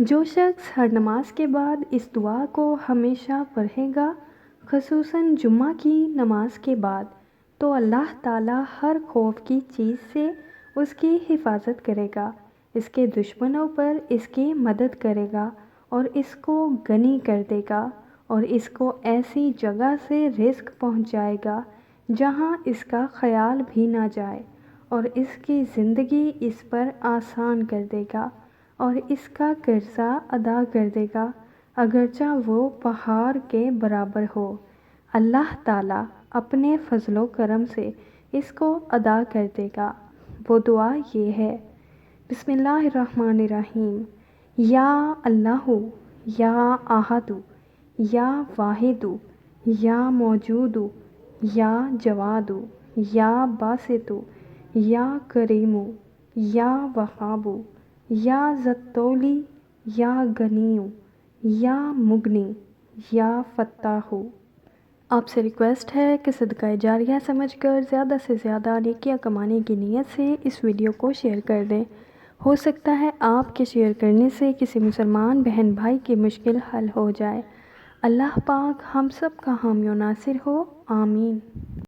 جو شخص ہر نماز کے بعد اس دعا کو ہمیشہ پڑھے گا، خصوصاً جمعہ کی نماز کے بعد، تو اللہ تعالیٰ ہر خوف کی چیز سے اس کی حفاظت کرے گا، اس کے دشمنوں پر اس کی مدد کرے گا اور اس کو غنی کر دے گا اور اس کو ایسی جگہ سے رزق پہنچائے گا جہاں اس کا خیال بھی نہ جائے، اور اس کی زندگی اس پر آسان کر دے گا اور اس کا قرضہ ادا کر دے گا اگرچہ وہ پہاڑ کے برابر ہو۔ اللہ تعالیٰ اپنے فضل و کرم سے اس کو ادا کر دے گا۔ وہ دعا یہ ہے: بسم اللہ الرحمن الرحیم۔ یا اللہ، یا احد، یا واحد، یا موجود، یا جواد، یا باسط، یا کریم، یا وہاب، یا ذی الطول، یا غنی، یا مغنی، یا فتاح۔ آپ سے ریکویسٹ ہے کہ صدقہ جاریہ سمجھ کر زیادہ سے زیادہ نیکیاں کمانے کی نیت سے اس ویڈیو کو شیئر کر دیں۔ ہو سکتا ہے آپ کے شیئر کرنے سے کسی مسلمان بہن بھائی کی مشکل حل ہو جائے۔ اللہ پاک ہم سب کا حامی و ناصر ہو، آمین۔